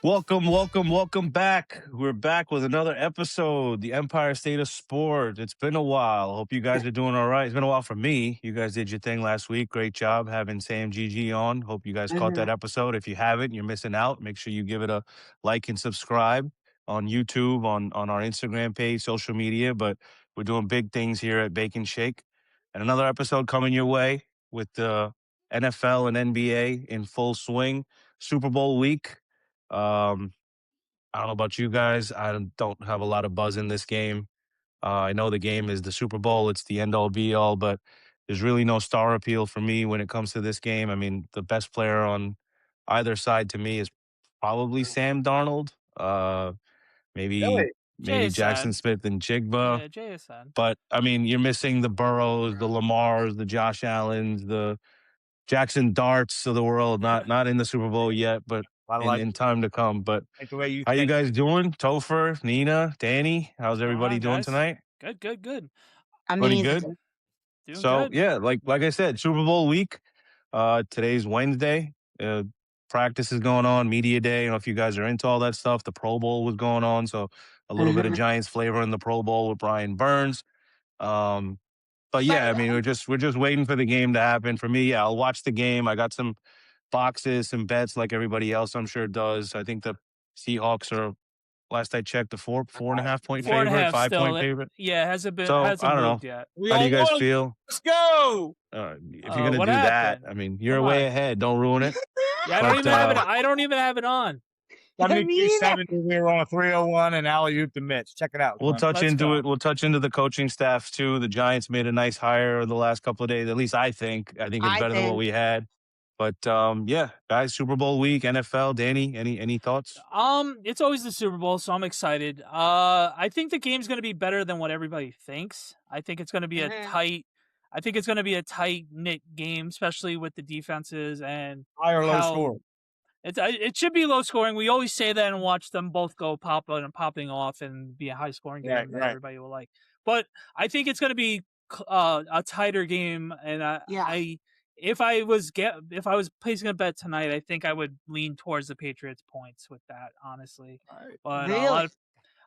Welcome back. We're back with another episode, the Empire State of Sport. It's been a while. Hope you guys are doing all right. It's been a while for me. You guys did your thing last week. Great job having Sam GG on. Hope you guys caught that Mhm. episode. If you haven't, you're missing out. Make sure you give it a like and subscribe on YouTube, on our Instagram page, social media. But we're doing big things here at Bacon Shake. And another episode coming your way with the NFL and NBA in full swing. Super Bowl week. Um, I don't know about you guys. don't have a lot of buzz in this game. I know the game is the Super Bowl. It's the end all be all, but there's really no star appeal for me when it comes to this game. I mean, the best player on either side to me is probably Sam Darnold. Maybe Really? maybe Jackson JSN. Smith and Jigba. Yeah, JSN. But I mean, you're missing the Burrows, the Lamars, the Josh Allens, the Jackson Darts of the world. Not in the Super Bowl yet, but I in time to come. But like the way you how you think. guys doing? Topher, Nina, Danny, how's What's going everybody on, doing guys? tonight? Good. Pretty good. Amazing. Doing So good. yeah, like I said, Super Bowl week. Today's Wednesday. Practice is going on, media day. I don't know if you guys are into all that stuff. The Pro Bowl was going on, so a little bit of Mhm. Giants flavor in the Pro Bowl with Brian Burns. Um, but yeah, I But mean, we're just waiting for the game to happen. For me, yeah, I'll watch the game. I got some boxes, some bets like everybody else, I'm sure does. I think the Seahawks are, last I checked, the four and a half point Four and a favorite, half 5 point still. favorite. Yeah, So I hasn't don't know. moved yet. we How do all you guys won. feel? Let's go. If you're gonna What do that, happened? I mean, you're Come way on. ahead. Don't ruin it. Yeah, But I don't even have it on. 73-70. We were on a 301 and alley-oop to Mitch. Check it out. we'll Son. touch Let's into go. it. We'll touch into the coaching staff too. The Giants made a nice hire the last couple of days. At least I think. I think it's I better than what think. we had. But yeah, guys, Super Bowl week, NFL. Danny, any thoughts? It's always the Super Bowl, so I'm excited. I think the game's gonna be better than what everybody thinks. I think it's gonna be a tight knit game, especially with the defenses and High or low how score. it should be low scoring. We always say that and watch them both go popping off and be a high scoring game that Right. everybody will like. But I think it's going to be a tighter game. And Yeah. if I was placing a bet tonight, I think I would lean towards the Patriots points with that, honestly. But Really?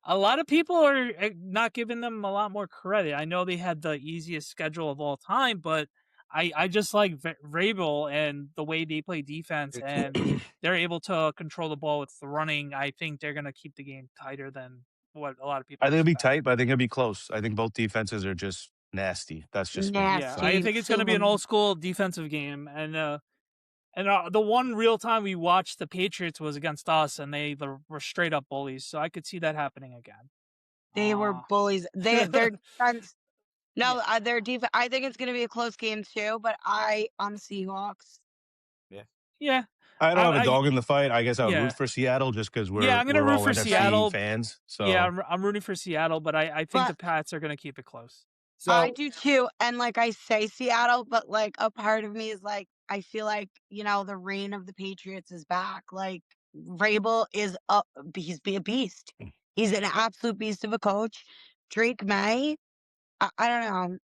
a lot of people are not giving them a lot more credit. I know they had the easiest schedule of all time, but I just like Vrabel and the way they play defense, and they're able to control the ball with the running. I think they're going to keep the game tighter than what a lot of people I think it'll be expect. tight, but I think it'll be close. I think both defenses are just nasty. That's just me. Yeah, I Nasty. think it's going to be an old school defensive game, and the one real time we watched the Patriots was against us, and they were straight up bullies. So I could see that happening again. They were bullies. Their defense. No, Yeah. their defense. I think it's going to be a close game too. But I'm Seahawks. Yeah. I don't have a I- dog in the fight. I guess I would Yeah. root for Seattle just because Yeah, I'm gonna we're root all for NFC Seattle. fans. So Yeah, I'm rooting for Seattle, but I think the But Pats are going to keep it close. I so do too. And like I say Seattle, but like a part of me is like, I feel like, the reign of the Patriots is back. Like Vrabel is he's be a beast. He's an absolute beast of a coach. Drake May, I don't know.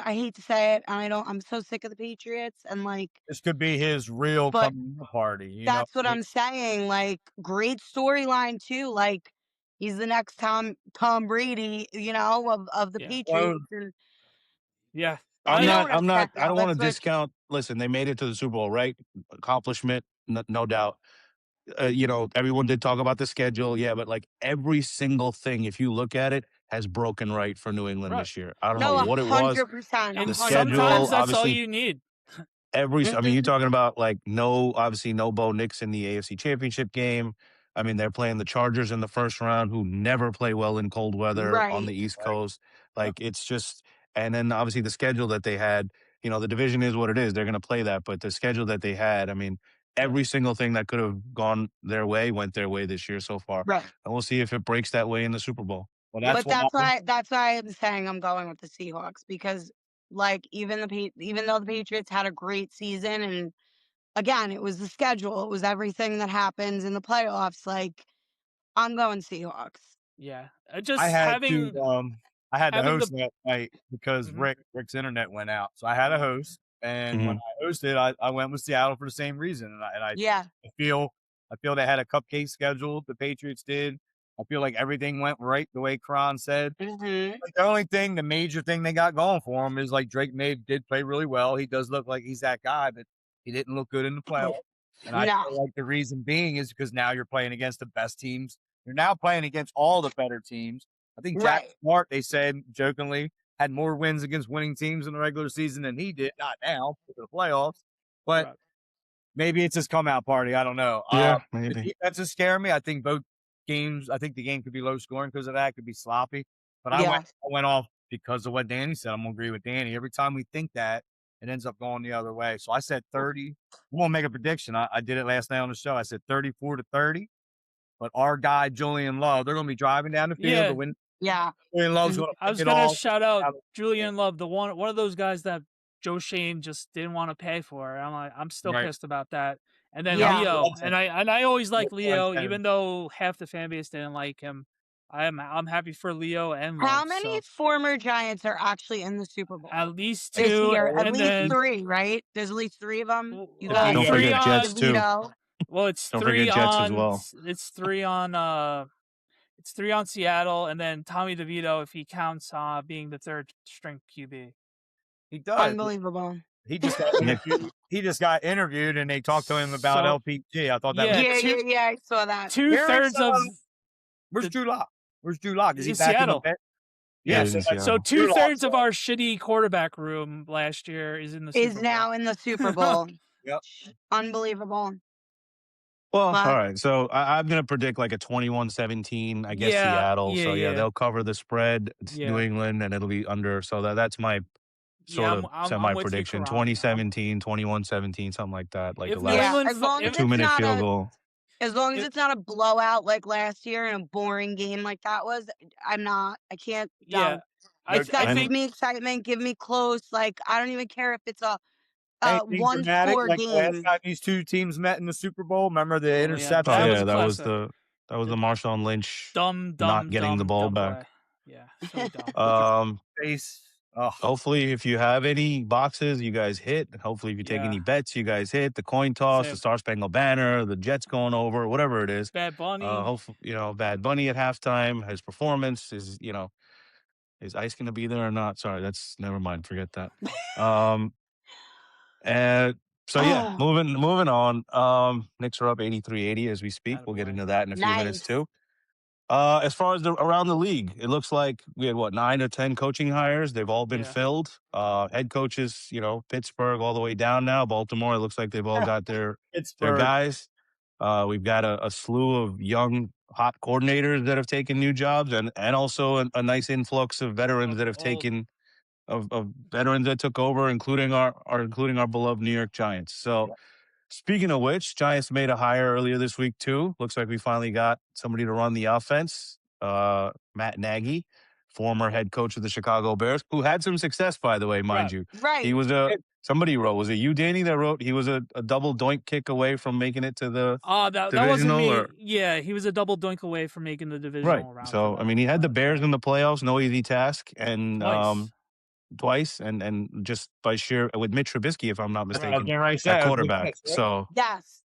I hate to say it. I'm so sick of the Patriots and like, This could be his real but coming out party, that's what I'm saying. Like great storyline too. Like he's the next Tom Brady, of the Yeah. Patriots. And Yeah. I'm you know not. what I'm I'm not. saying, I don't want to that's what discount. Listen, they made it to the Super Bowl, right? Accomplishment, no doubt. Everyone did talk about the schedule, yeah, but like every single thing, if you look at it, has broken right for New England Right. this year. I don't know No, what it was. 100%. And The 100%. schedule, sometimes that's all obviously, you need. I mean, you're talking about like obviously no Bo Nix in the AFC Championship game. I mean, they're playing the Chargers in the first round, who never play well in cold weather on Right. the East Coast. Like it's just, and then obviously the schedule that they had. The division is what it is. They're going to play that, but the schedule that they had, I mean, every single thing that could have gone their way went their way this year so far, Right. and we'll see if it breaks that way in the Super Bowl. Well, But that's why I'm saying I'm going with the Seahawks because like even though the Patriots had a great season and again, it was the schedule, it was everything that happens in the playoffs, like I'm going Seahawks. Yeah. Just I had having to having host the that night because Mhm. Rick's internet went out. So I had a host, and when Mhm. I hosted, I went with Seattle for the same reason. And I Yeah. feel I feel they had a cupcake schedule. The Patriots did. I feel like everything went right the way Kron said. Mhm. Like the only thing, the major thing they got going for him is like Drake May did play really well. He does look like he's that guy, but he didn't look good in the playoffs. And I No. feel like the reason being is because now you're playing against the best teams. You're now playing against all the better teams. I think Jack Right. Smart, they said jokingly, had more wins against winning teams in the regular season than he did. Not now for the playoffs, but Right. maybe it's his come out party. I don't know. Yeah, The maybe. defenses scare me. I think both games. I think the game could be low scoring because of that. It could be sloppy. But I Yeah. went off because of what Danny said. I'm gonna agree with Danny. Every time we think that, it ends up going the other way. So I said 30. I'm gonna make a prediction. I did it last night on the show. I said 34-30. But our guy Julian Love, they're gonna be driving down the field Yeah. to win. Yeah. Julian Love's Mhm. gonna I pick was it gonna off. shout out Have Julian Love, the one of those guys that Joe Shane just didn't want to pay for. I'm still Right. pissed about that. And then Yeah. Leo, Awesome. and I always like That's what I'm Leo, saying. even though half the fan base didn't like him. I'm happy for Leo and How Love. many So former Giants are actually in the Super Bowl at least this two, year? At and least then 3, right? There's at least 3 of them. You well, got Don't three forget Andy, Jets on. too. DeVito. Well, it's Don't three forget Jets as on. well. It's 3 on. It's 3 on Seattle, and then Tommy DeVito, if he counts being the third string QB. He does. Unbelievable. He just got Nick, interviewed. He just got interviewed, and they talked to him about So LPG. I thought that was yeah, Yeah, yeah, yeah. I saw that. two Here is thirds of where's the Drew Lock? Where's Drew Lock? Is he is back in the Seattle. bench? yeah, Yeah, he's in So Seattle. two Drew thirds Lock's of our shitty quarterback room last year is in the Is Super Bowl. now in the Super Bowl. Yep. Unbelievable. Well, But all right. So I'm going to predict like a 21-17, I guess, Yeah, Seattle. So, yeah, yeah. they'll cover the spread. It's New Yeah. England, and it'll be under. So that's my Yeah, sort of I'm semi with you, prediction. Karan. 2017, 21-17, something like that. Like If the New last England, as long as it's 2-minute not field goal. as long as It- it's not a blowout like last year and a boring game like that was, I can't. yeah, No. I Give think me excitement. Give me close. Like I don't even care if it's a Anything one dramatic score like last game. time these two teams met in the Super Bowl? Remember the yeah, interception? Oh, that yeah, was a that was classic. the Marshawn Lynch Dumb, not getting the ball dumb back. play. Yeah, so dumb. Face. Oh, Hopefully, if you have any boxes, you guys hit. Hopefully, if you take Yeah. any bets, you guys hit. The coin toss, Same. the Star Spangled Banner, the Jets going over, whatever it is. Bad Bunny. Hopefully, Bad Bunny at halftime, his performance is Ice going to be there or not? Sorry, that's never mind. Forget that. And so yeah, Oh, moving on. Knicks are up 83-80 as we speak. We'll get Attaboy. into that in a few minutes nice. too. As far as around the league, it looks like we had 9 or 10 coaching hires. They've all been Yeah. filled. Head coaches, Pittsburgh all the way down now. Baltimore, it looks like they've all got their Pittsburgh. guys. We've got a slew of young, hot coordinators that have taken new jobs, and also a nice influx of veterans that have Old. taken of veterans that took over, including our beloved New York Giants. So. Speaking of which, Giants made a hire earlier this week too. Looks like we finally got somebody to run the offense. Matt Nagy, former head coach of the Chicago Bears, who had some success, by the way, mind Right. you. Right. He was somebody wrote. Was it you, Danny, that wrote he was a double doink kick away from making it to the That wasn't divisional? me. Or, Yeah, he was a double doink away from making the right. divisional round. So for I mean, he had the Bears in the playoffs, no easy task, and twice. and just by sheer with Mitch Trubisky, if I'm not mistaken, Right at quarterback. So Yes.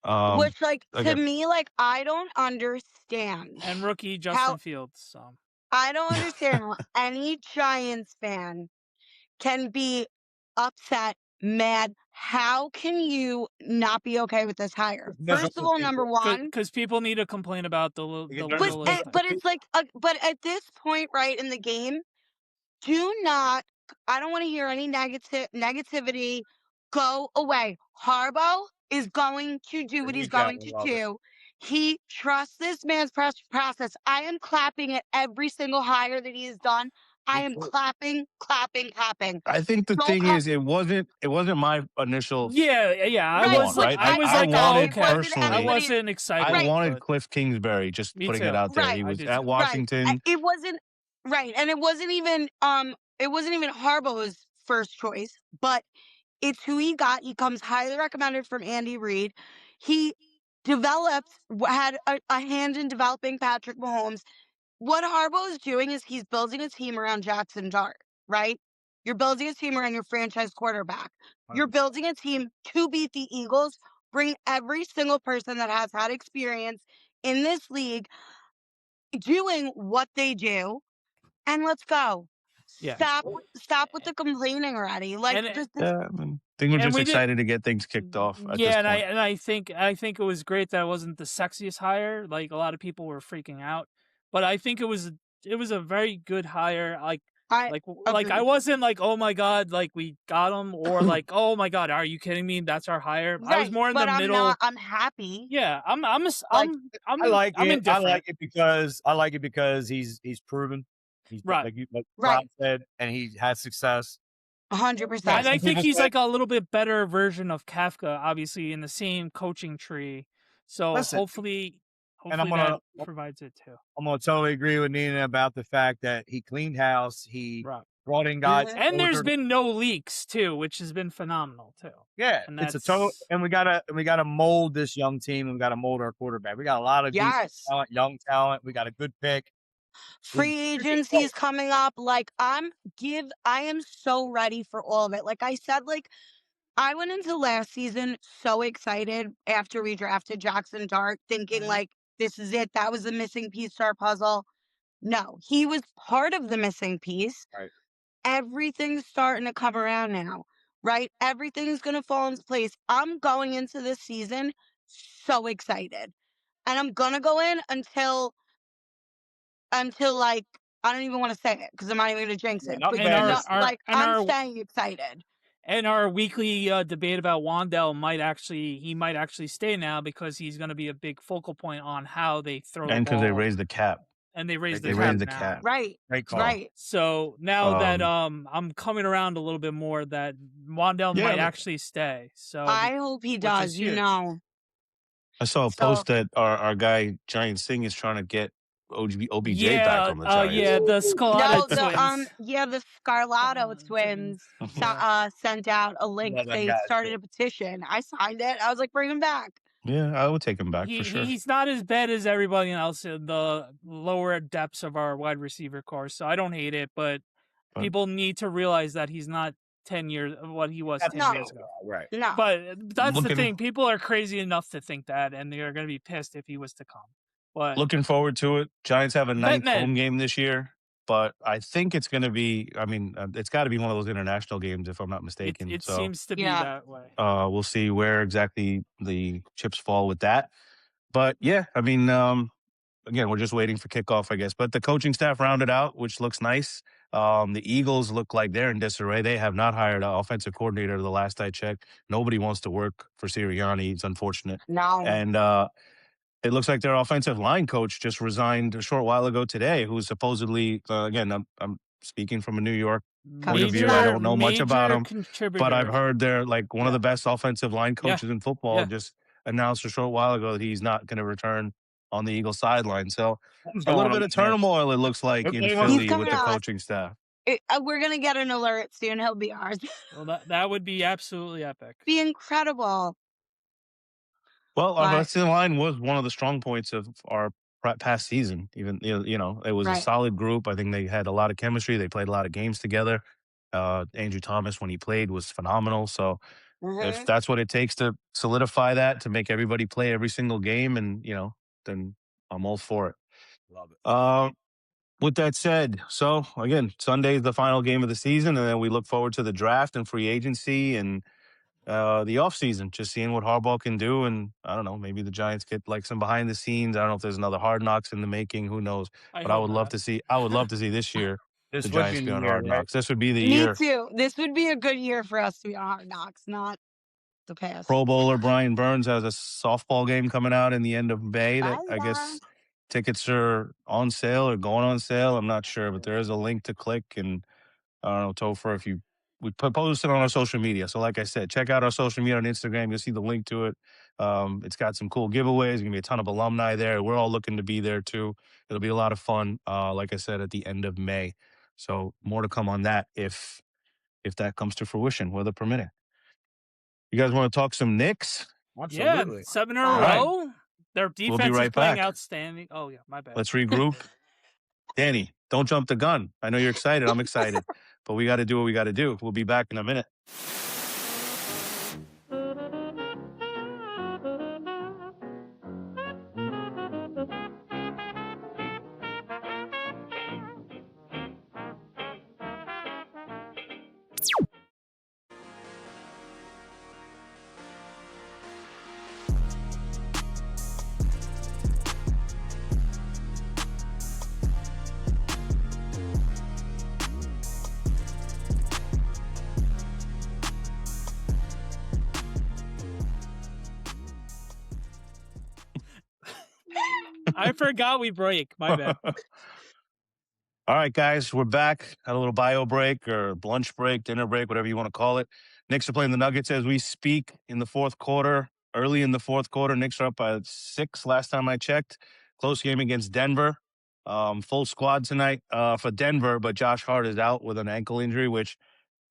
Which, like, to me, like, I don't understand. And rookie Justin Fields. So I don't understand how any Giants fan can be upset, mad. How can you not be okay with this hire? First of all, number one, because people need to complain about the little thing. but it's like, but at this point, right in the game, do not. I don't want to hear any negativity. Go away. Harbaugh is going to do what he's going to do. He trusts this man's process. I am clapping at every single hire that he has done. I am clapping. I think the thing is, it wasn't my initial. Yeah. I was like, right? I wanted personally, I personally. wasn't excited. I wanted Cliff Kingsbury just Me putting too. it out there. Right. He was I did at too. Washington. It wasn't right, and it wasn't even Harbaugh's first choice, but it's who he got. He comes highly recommended from Andy Reid. He had a hand in developing Patrick Mahomes. What Harbaugh is doing is he's building a team around Jackson Dart, right? You're building a team around your franchise quarterback. You're building a team to beat the Eagles Bring every single person that has had experience in this league doing what they do, and let's go. Yeah. Stop with the complaining already. Like, And just this. Yeah, I mean, I think we're And just we did. excited to get things kicked off at this Yeah, point. and I think it was great that it wasn't the sexiest hire. Like, a lot of people were freaking out, but I think it was a very good hire. I Like I agree. wasn't like, oh my god, like we got him, or like, oh my god, are you kidding me? That's our hire. I was Right, more in the but I'm not. middle. I'm happy. Yeah, Like, I like I'm it. I like indifferent. it because he's proven. He's Right. like right, Rob said, and he has success. Yeah, 100%. And I some think people he's say, like a little bit better version of Kafka, obviously in the same coaching tree. So listen, hopefully and I'm that gonna provides it too. I'm gonna totally agree with Nina about the fact that he cleaned house. He Right. brought in guys Mhm. And there's older. been no leaks too, which has been phenomenal too. Yeah, And it's a that's total, and we gotta mold this young team, and we gotta mold our quarterback. We got a lot of decent Yes. talent, young talent. We got a good pick. Free agency is coming up. Like, I am so ready for all of it. Like I said, like, I went into last season so excited after we drafted Jackson Dart, thinking Mhm. like, this is it. That was the missing piece to our puzzle. No, he was part of the missing piece. Right. Everything's starting to come around now, right? Everything's going to fall into place. I'm going into this season so excited. And I'm going to go in until like, I don't even want to say it because I'm not even going to jinx Yeah, it. nothing But And bad. no, Listen, like, I'm staying excited. our weekly debate about Wandell might actually stay now because he's going to be a big focal point on how they throw the And because they ball. raised the cap. And they raised They the raised cap the now. cap. Right. great call. Right. So now that Um, I'm coming around a little bit more, that Wandell Yeah, might but- actually stay. So I hope he Which does, is you huge. know. I saw a So, post that our guy Giant Singh is trying to get OBJ back yeah, on the Giants. yeah, the no, Scalata the twins. the Scarlato twins Yeah. sent out a link. Love them They guys, started too. a petition. I signed it. I was like, bring him back. Yeah, I would take him back for sure. He's not as bad as everybody else in the lower depths of our wide receiver core, so I don't hate it, but people need to realize that he's not 10 years what he was 10 No. years ago. Right. No. But that's the Looking- thing. People are crazy enough to think that, and they're going to be pissed if he was to come. But Looking forward to it. Giants have a ninth Batman. home game this year, but I think it's going to be. I mean, it's got to be one of those international games, if I'm not mistaken. it so seems to be Yeah. that way. we'll see where exactly the chips fall with that. But yeah, I mean, again, we're just waiting for kickoff, I guess. But the coaching staff rounded out, which looks nice. The Eagles look like they're in disarray. They have not hired an offensive coordinator the last I checked. Nobody wants to work for Sirianni. It's unfortunate. No. And it looks like their offensive line coach just resigned a short while ago today, who's supposedly, again, I'm speaking from a New York point of view. I don't know much about him, but I've heard they're like one of the best offensive line coaches in football. Yeah. Just announced a short while ago that he's not going to return on the Eagles sideline. So Something's a little going bit on of there. turmoil, it looks like, in He's Philly coming with the out. coaching staff. We're going to get an alert soon. He'll be ours. Well, that would be absolutely epic. Be incredible. Well, our But- offensive line was one of the strong points of our past season. Even it was a Right. solid group. I think they had a lot of chemistry. They played a lot of games together. Andrew Thomas, when he played, was phenomenal. So if that's what it takes to solidify that, to make everybody play every single game, and then I'm all for it. Love it. With that said, so again, Sunday is the final game of the season, and then we look forward to the draft and free agency and the offseason, just seeing what Harbaugh can do. And I don't know, maybe the Giants get like some behind the scenes. I don't know if there's another Hard Knocks in the making. Who knows? But I would love to see. I would love to see this year This the would Giants be be the on year, Hard right? Knocks. This would be the Me year. too. This would be a good year for us to be on Hard Knocks, not the past. Pro Bowler Brian Burns has a softball game coming out in the end of May that I Bye-bye. guess tickets are on sale or going on sale. I'm not sure, but there is a link to click. And I don't know, Topher, we post it on our social media. So like I said, check out our social media on Instagram. You'll see the link to it. It's got some cool giveaways. There's going to be a ton of alumni there. We're all looking to be there too. It'll be a lot of fun, like I said, at the end of May. So more to come on that if that comes to fruition, weather permitting. You guys want to talk some Knicks? Absolutely. Yeah, 7 in a All right. row. Their defense be is right playing back. outstanding. Oh yeah, my bad. Let's regroup. Danny, don't jump the gun. I know you're excited. I'm excited. But we got to do what we got to do. We'll be back in a minute. I forgot we break. My bad. All right, guys, we're back. Had a little bio break or lunch break, dinner break, whatever you want to call it. Knicks are playing the Nuggets as we speak in the fourth quarter. Early in the fourth quarter, Knicks are up by 6 last time I checked. Close game against Denver. Full squad tonight for Denver, but Josh Hart is out with an ankle injury, which,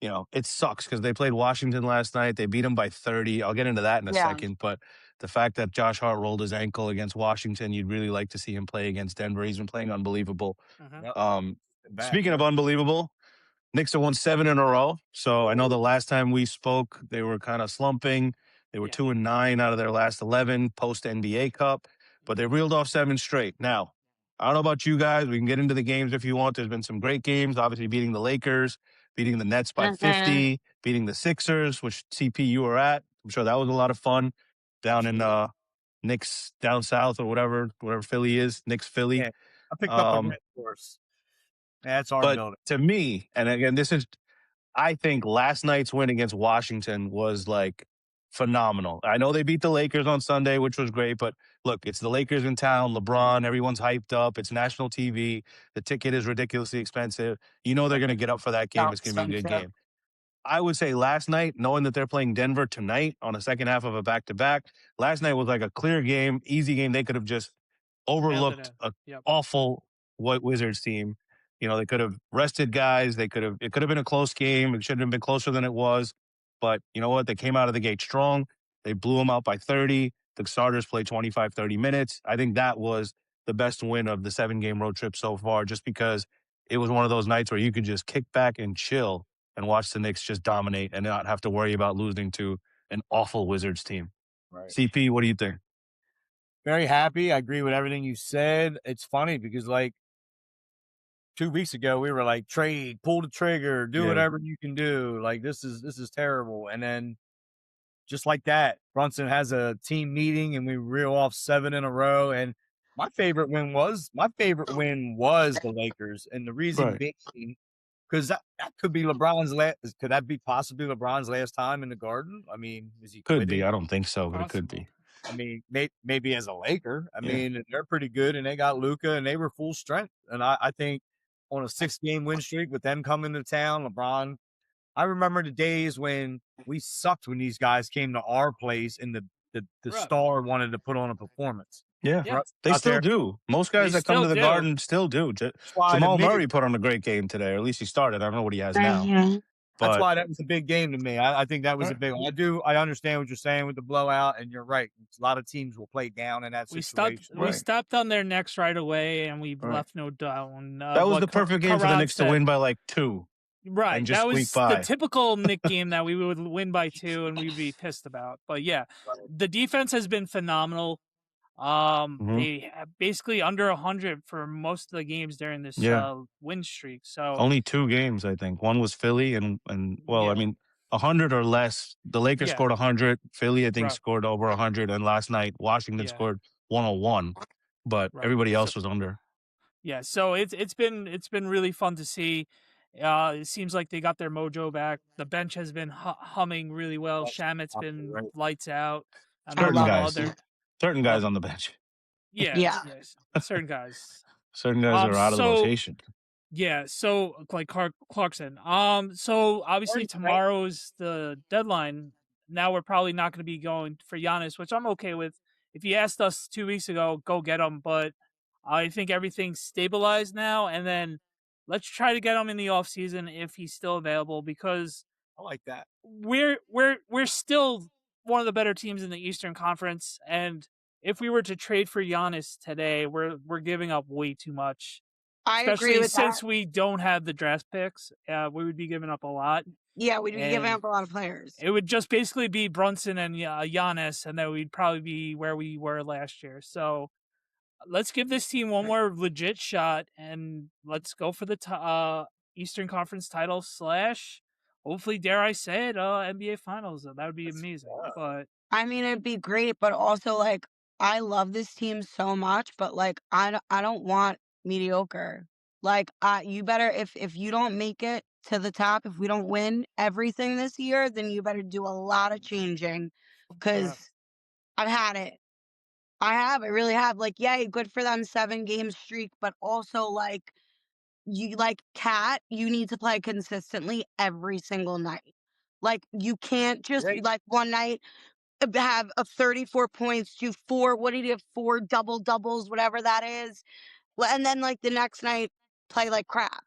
it sucks because they played Washington last night. They beat them by 30. I'll get into that in a Yeah. second, but the fact that Josh Hart rolled his ankle against Washington, you'd really like to see him play against Denver. He's been playing unbelievable. Yep. Um, Back, Speaking of yep. unbelievable, Knicks have won 7 in a row. So I know the last time we spoke, they were kind of slumping. They were Yeah. 2-9 out of their last 11 post NBA Cup, but they reeled off 7 straight. Now, I don't know about you guys. We can get into the games if you want. There's been some great games, obviously beating the Lakers, beating the Nets by 50, beating the Sixers, which CP you were at. I'm sure that was a lot of fun down in Knicks down south or whatever Philly is, Knicks Philly. Yeah, I picked up the red horse. That's our But building. to me, and again, I think last night's win against Washington was like phenomenal. I know they beat the Lakers on Sunday, which was great, but look, it's the Lakers in town, LeBron, everyone's hyped up. It's national TV. The ticket is ridiculously expensive. You know they're going to get up for that game. It's going to be a good game. I would say last night, knowing that they're playing Denver tonight on a second half of a back-to-back, last night was like a clear game, easy game. They could have just overlooked an awful Wizards team. They could have rested guys. It could have been a close game. It shouldn't have been closer than it was. But you know what? They came out of the gate strong. They blew them out by 30. The starters played 25, 30 minutes. I think that was the best win of the 7-game road trip so far, just because it was one of those nights where you could just kick back and chill and watch the Knicks just dominate and not have to worry about losing to an awful Wizards team. Right. CP, what do you think? Very happy. I agree with everything you said. It's funny because 2 weeks ago we were like, trade, pull the trigger, do whatever you can do. Like this is terrible. And then just like that, Brunson has a team meeting and we reel off 7 in a row. And my favorite win was the Lakers. And the reason being because that could be LeBron's last. Could that be possibly LeBron's last time in the Garden? I mean, is he Could quitting? be. I don't think so, but it could be. I mean, maybe as a Laker. I mean, they're pretty good, and they got Luka, and they were full strength. And I think on a 6-game win streak with them coming to town, LeBron. I remember the days when we sucked when these guys came to our place, and the star wanted to put on a performance. Yeah. They still do. Most guys that come to the Garden still do. Jamal Murray put on a great game today, or at least he started. I don't know what he has now. But that's why that was a big game to me. I think that was a big one. I understand what you're saying with the blowout, and you're right. A lot of teams will play down in that situation. We stepped on their necks right away, and we left no doubt. That was the perfect game for the Knicks to win by 2. Right. And just that was by. The typical Knick game that we would win by 2 and we'd be pissed about. But the defense has been phenomenal. They basically under 100 for most of the games during this win streak. So only 2 games, I think. One was Philly, I mean, 100 or less. The Lakers scored 100. Philly, I think, scored over 100, and last night Washington scored 101. But everybody else was under. Yeah, so it's been really fun to see. It seems like they got their mojo back. The bench has been humming really well. Shamit's been lights out. Certain guys on the bench. Yes. Certain guys. Certain guys are out of the rotation. Yeah, so like Clarkson. So obviously tomorrow's the deadline. Now we're probably not going to be going for Giannis, which I'm okay with. If you asked us 2 weeks ago, go get him. But I think everything's stabilized now, and then let's try to get him in the offseason if he's still available, because I like that. We're still one of the better teams in the Eastern Conference, and if we were to trade for Giannis today, we're giving up way too much. I agree with since we don't have the draft picks, we would be giving up a lot. Yeah, we'd be giving up a lot of players. It would just basically be Brunson and Giannis, and then we'd probably be where we were last year. So let's give this team one more legit shot, and let's go for the Eastern Conference title / hopefully, dare I say it, NBA Finals. That would be amazing. But I mean, it'd be great, but also I love this team so much, but I don't want mediocre. You better if you don't make it to the top, if we don't win everything this year, then you better do a lot of changing, because I've had it. I really have. Like, yay, good for them, 7-game streak, but also, like, Cat, you need to play consistently every single night. Like, you can't just, Right. like, one night, have a 34 points, do 4 what did he have? 4 doubles, whatever that is, and then, like, the next night, play like crap.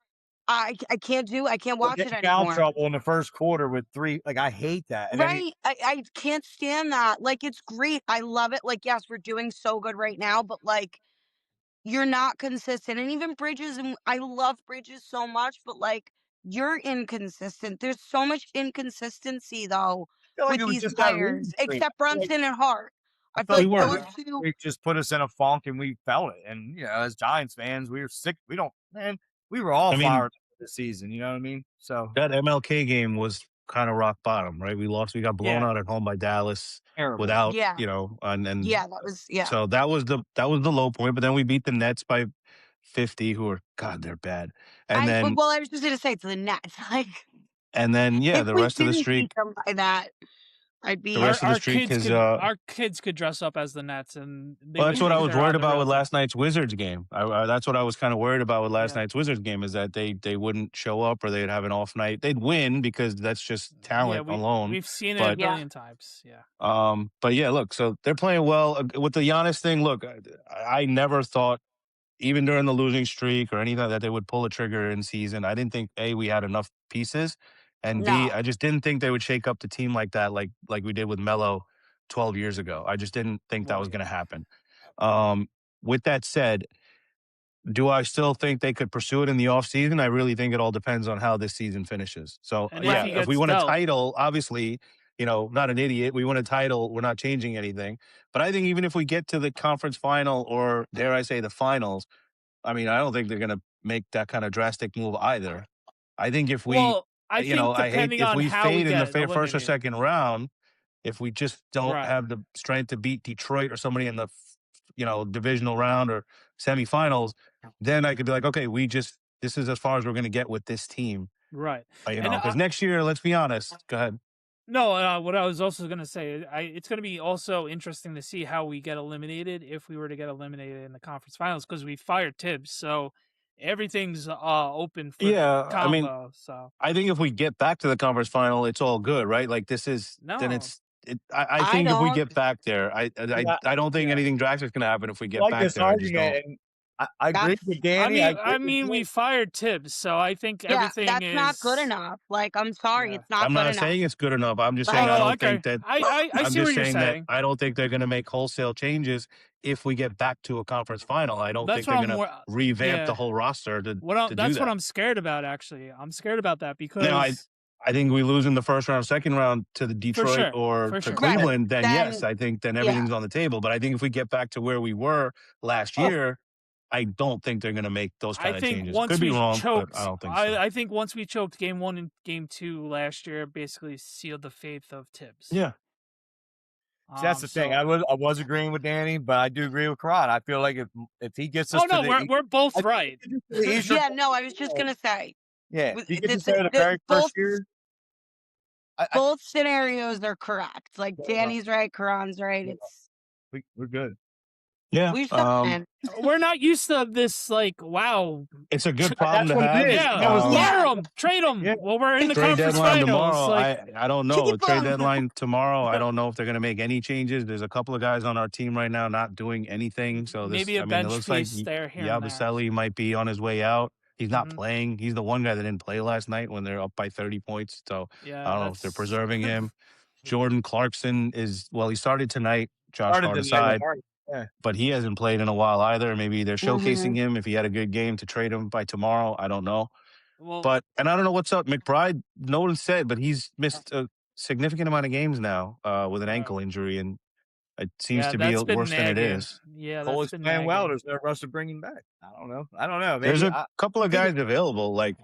I I can't Or watch get it in foul anymore. trouble in the first quarter with 3, like, I hate that, and then Right? I can't stand that. Like, it's great. I love it. Like, yes, we're doing so good right now, but, like, you're not consistent. And even Bridges, and I love Bridges so much, but, like, you're inconsistent. There's so much inconsistency, though, feel like with it was these just that lead players, streak. except Brunson and Hart. I I feel feel We like like were. those that lead 2. streak just put us in a funk, and we felt it, and, as Giants fans, we were sick. We don't man, we were all I mean, fired up this season, you know what I mean? So, that MLK game was kind of rock bottom, right? We lost. We got blown Yeah. out at home by Dallas terrible. without, Yeah. and Yeah, that was yeah. so that was the low point. But then we beat the Nets by 50, who are God, they're bad. And then I was just gonna say to the Nets, like, yeah, if the we rest of the didn't beat streak, them by that, I'd the be rest of the streak is Our kids could dress up as the Nets and they well, that's wouldn't what I think was they're worried on the about real with team. last night's Wizards game. That's what I was kind of worried about with last Yeah. night's Wizards game, is that they wouldn't show up, or they'd have an off night. They'd win because that's just Yeah, talent alone. we've seen it a But Yeah. billion times. Yeah. but yeah, look, so they're playing well with the Giannis thing. Look, I never thought, even during the losing streak or anything, that they would pull a trigger in season. I didn't think A, we had enough pieces, and B, No. I just didn't think they would shake up the team like that, like we did with Melo 12 years ago. I just didn't think that Well, was yeah. going to happen. Um, with that said, do I still think they could pursue it in the offseason? I really think it all depends on how this season finishes. So, And if yeah, he if we gets win a dealt, title, obviously, not an idiot. We win a title, we're not changing anything. But I think even if we get to the conference final, or dare I say the finals, I mean, I don't think they're going to make that kind of drastic move either. I think if we, well, I think I hate depending if on we how we fade in the get first or eliminated. second round, if we just don't Right. have the strength to beat Detroit or somebody in the, divisional round or semifinals, then I could be like, okay, this is as far as we're going to get with this team, Right. And because next year, let's be honest. Go ahead. no, what I was also going to say, it's going to be also interesting to see how we get eliminated if we were to get eliminated in the conference finals, because we fired Tibbs, so everything's open for Yeah, I mean, combo. So I think if we get back to the conference final, it's all good, right? Like then no, it's. I I think if we don't. get back there, Yeah, I don't think yeah. anything drastic is going to happen if we I get like back this there. I just argument, don't. and I agree That's with Danny. I agree I with mean, we Danny. fired Tibbs, so I think yeah, everything that's not good is. enough. Like, I'm sorry, Yeah. it's not I'm good not enough. saying it's good enough. I'm just Oh saying Like, I no, don't okay. think that. I I'm see what just you're saying that saying. I don't think they're going to make wholesale changes if we get back to a conference final. I don't That's think what they're I'm going to more. revamp the Yeah. whole roster to do That's what that. I'm scared about. Actually, I'm scared about that Now, because I think we lose in the first round, second round to the for Detroit sure, or for to sure. right. Cleveland, then yes, Then, I think then yeah. everything's on the table. But I think if we get back to where we were last Oh, year, I don't think they're going to make those I kind of think changes. once Could be we wrong, but I choked, don't think so. I think once we choked game 1 and game 2 last year, basically sealed the fate of Tibbs. Yeah. see, that's the thing. I was agreeing with Danny, but I do agree with Karan. I feel like if he gets us Oh to no, the, we're both I think right. if he gets to the Eastern Yeah, no, I was just Conference, gonna say, yeah, w- if he gets us the, there the the, very both first year, I both scenarios are correct. Like, yeah, Danny's right, Karan's right. yeah, It's we're good. Yeah. we're something. We're not used to this. Like, wow, It's a good problem That's to what it have. is. yeah, That was Yeah. fire him, trade him. Yeah. Well, we're in the Trade conference deadline finals. tomorrow. Like, I don't know. Keep Trade 'em. deadline tomorrow. I don't know if they're going to make any changes. There's a couple of guys on our team right now not doing anything. So maybe a it bench looks like piece there, here and there. Yabusele might be on his way out. He's not Mhm. playing. He's the one guy that didn't play last night when they're up by 30 points. So Yeah, I don't know if they're that's preserving him. Jordan Clarkson he started tonight. Josh Started Hart the night with aside, Hart. Yeah. but he hasn't played in a while either. Maybe they're showcasing Mhm. him. If he had a good game, to trade him by tomorrow. I don't know. well, And I don't know what's up. McBride, no one said, but he's missed a significant amount of games now with an ankle injury, and it seems yeah, to be that's been worse than it nagging. is. Yeah, Cole that's is been playing well. nagging. There's no rush to bring him back. I don't know. There's Maybe a couple of think guys available. Like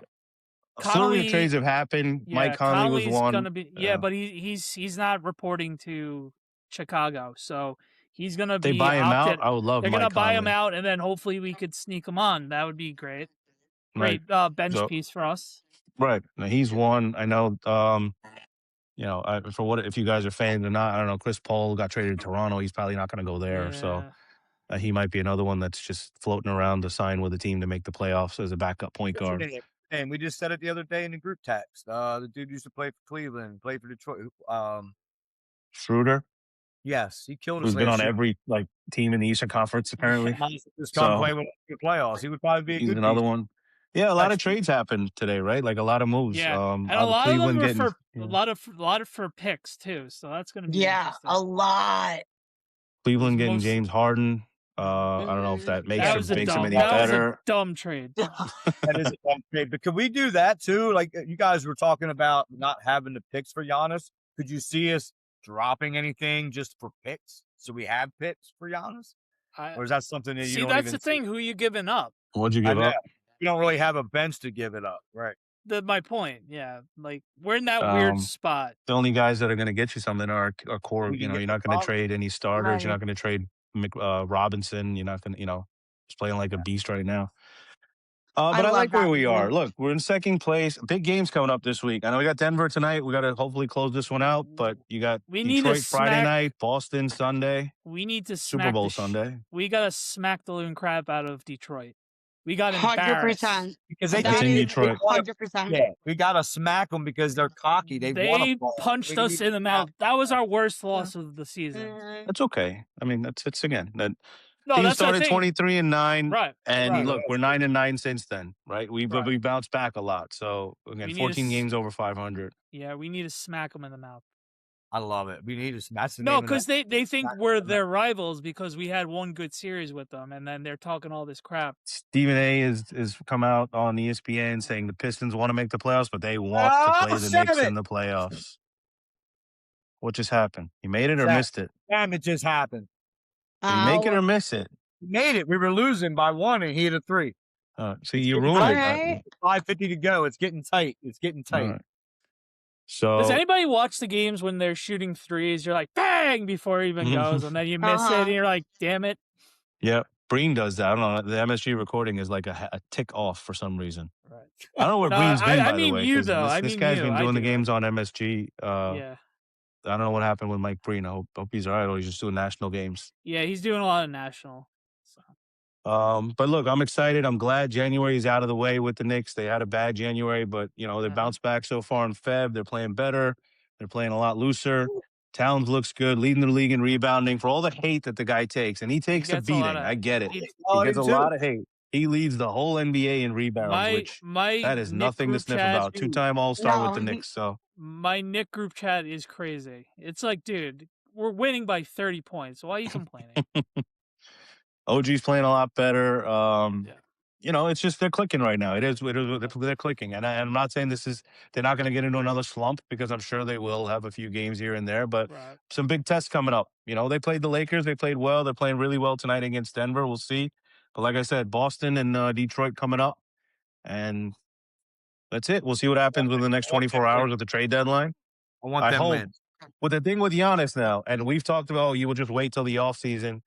a flurry of trades have happened. Yeah, Mike Conley was Conley's one. gonna be but he's not reporting to Chicago, so he's gonna They be buy him out. opted. I would love They're Mike gonna buy him Conley. out, and then hopefully we could sneak him on. That would be great. Right. Great bench So- piece for us. Right. Now, he's one. I know for what if you guys are fans or not, I don't know. Chris Paul got traded to Toronto. He's probably not going to go there. So Yeah. he might be another one that's just floating around to sign with a team to make the playoffs as a backup point What's your guard. name? And we just said it the other day in the group text. The dude used to play for Cleveland, played for Detroit. Schroeder, Yes, he killed us who's been last on year. every team in the Eastern Conference apparently. Just come So play with the playoffs. He would probably be a he's good another piece. one. Yeah, a lot of Next year. trades happened today, right? Like a lot of moves. Yeah, and a Out of lot of them Cleveland were getting for a lot of for picks too. So that's going to be Yeah, interesting. a lot. Cleveland getting most- James Harden. I don't know if that makes That or was a makes him dumb. any That was a better. dumb trade. That is a dumb trade. But could we do that too? Like you guys were talking about not having the picks for Giannis. Could you see us dropping anything just for picks? So we have picks for Giannis? Or is that something that you See, don't that's even the thing. Who you giving up? What'd you I give know. up? You don't really have a bench to give it up, right? My point. Yeah, like we're in that weird spot. The only guys that are going to get you something are core. We can You're get not going to McCollum. trade any starters. Right. You're not going to trade Robinson. You're not going to, he's playing like a beast right now. But I love like where we Robinson. are. Look, we're in second place. Big games coming up this week. I know we got Denver tonight. We got to hopefully close this one out. But you got Detroit Friday night, Boston Sunday. We need to Super Bowl Sunday. We got to smack the living crap out of Detroit. We got embarrassed 100%. Because they It's in Detroit. 100%. Yeah, we gotta smack them because they're cocky. They punched us in the mouth. That was our worst loss of the season. That's okay. I mean, it's again that. No, team that's started 23-9, right? And look, we're 9-9 since then, right? We Right. bounced back a lot. So again, 14 games over 500. Yeah, we need to smack them in the mouth. I love it. We need to smash the No, name of because that. they think we're their rivals because we had one good series with them, and then they're talking all this crap. Stephen A. is come out on ESPN saying the Pistons want to make the playoffs, but they want to play the Knicks in the playoffs. What just happened? You made it or missed it? Damn, it just happened. Did you make it or miss it? We made it. We were losing by 1 and he hit a 3. So you ruined it. Right. 5:50 to go. It's getting tight. It's getting tight. Right. So Does anybody watch the games when they're shooting threes? You're like, bang, before it even goes, and then you miss it, and you're like, damn it. Yeah, Breen does that. I don't know. The MSG recording is like a tick off for some reason. Right. I don't know where Breen's been, by the way. you, though. This guy's been doing the games on MSG. Yeah. I don't know what happened with Mike Breen. I hope he's all right, or he's just doing national games. Yeah, he's doing a lot of national. So. But look, I'm excited. I'm glad January's out of the way with the Knicks. They had a bad January, but they bounced back so far in Feb. They're playing better. They're playing a lot looser. Towns looks good, leading the league in rebounding for all the hate that the guy takes. And he takes a beating. I get it. He gets a lot of hate. He leads the whole NBA in rebounds, which that is nothing to sniff about. 2-time All-Star with the Knicks. So my Nick group chat is crazy. It's like, dude, we're winning by 30 points. Why are you complaining? OG's playing a lot better. It's just they're clicking right now. They're clicking. And I'm not saying they're not going to get into another slump because I'm sure they will have a few games here and there, but some big tests coming up. They played the Lakers. They played well. They're playing really well tonight against Denver. We'll see. But like I said, Boston and Detroit coming up. And that's it. We'll see what happens within the next 24 hours with the trade deadline. I hope. Wins. With the thing with Giannis now, and we've talked about, you will just wait till the offseason.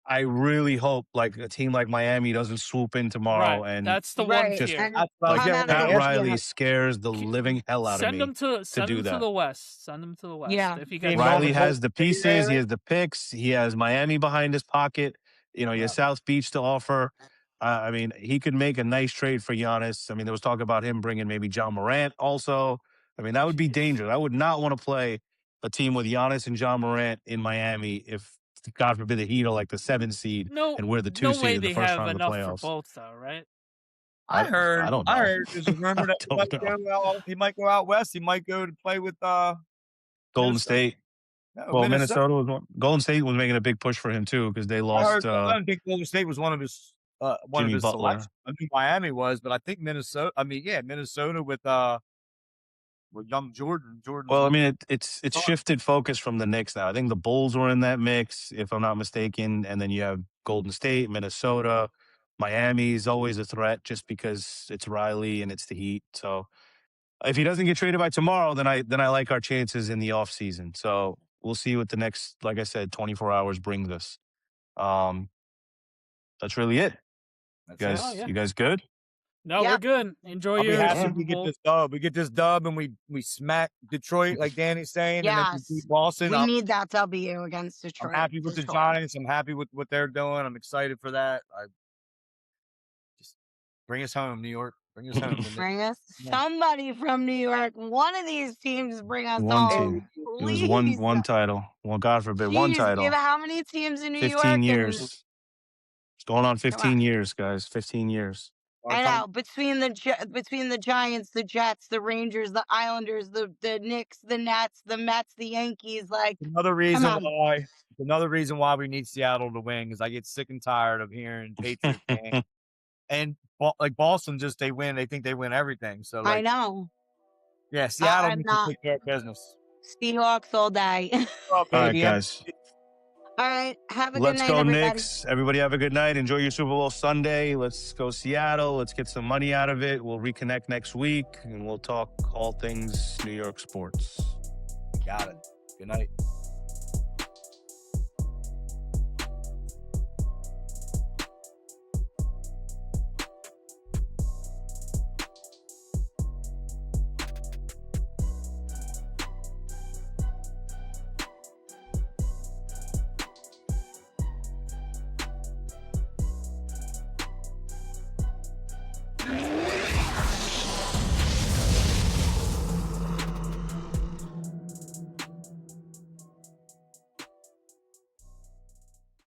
I really hope like a team like Miami doesn't swoop in tomorrow and that's the one just here. Pat Riley scares the living hell out of me. Send them to the West. Send them to the West. Yeah. If you Riley has the pieces. He has the picks. He has Miami behind his pocket. He has South Beach to offer. I mean, he could make a nice trade for Giannis. I mean, there was talk about him bringing maybe John Morant also. I mean, that would be dangerous. I would not want to play a team with Giannis and John Morant in Miami if, God forbid, the Heat are like the 7th seed and we're the 2 seed in the first round of the playoffs. For both, though, right? I heard. I don't know. I heard. Just remember that he might go out west. He might go to play with Golden State. No, Minnesota was one. Golden State was making a big push for him too because they lost. I don't think Golden State was one of his Jimmy Butler. selections. I mean, Miami was, but I think Minnesota. I mean, yeah, Minnesota with young Jordan. Well, I mean, it's shifted focus from the Knicks now. I think the Bulls were in that mix, if I'm not mistaken, and then you have Golden State, Minnesota, Miami is always a threat just because it's Riley and it's the Heat. So if he doesn't get traded by tomorrow, then I like our chances in the offseason. So we'll see what the next, like I said, 24 hours brings us. That's really it. You guys good? No, we're Yep. good. Enjoy I'll be your happy Super we get Bowl. this dub. We get this dub and we smack Detroit like Danny's saying, and then we Yes. beat Boston. We need that W against I'm Detroit. happy with for the sure. Giants. I'm happy with what they're doing. I'm excited for that. I just bring us home, New York. Bring us home. Bring us Yeah. somebody from New York. One of these teams bring us One home. team. It was Please. one title. Well, God forbid, one Jeez, title. give how many teams in New 15 York? years. It's going on 15 on. years, guys. 15 years. I know, between the Giants, the Jets, the Rangers, the Islanders, the Knicks, the Nets, the Mets, the Yankees, like Another reason why we need Seattle to win is I get sick and tired of hearing Patriots fans and like Boston they win. They think they win everything. So I like, know. yeah, Seattle I'm needs to not take care of business. Seahawks all day. All right, guys. All right, have a good Let's night, go, everybody. Knicks. Everybody have a good night. Enjoy your Super Bowl Sunday. Let's go Seattle. Let's get some money out of it. We'll reconnect next week, and we'll talk all things New York sports. Got it. Good night.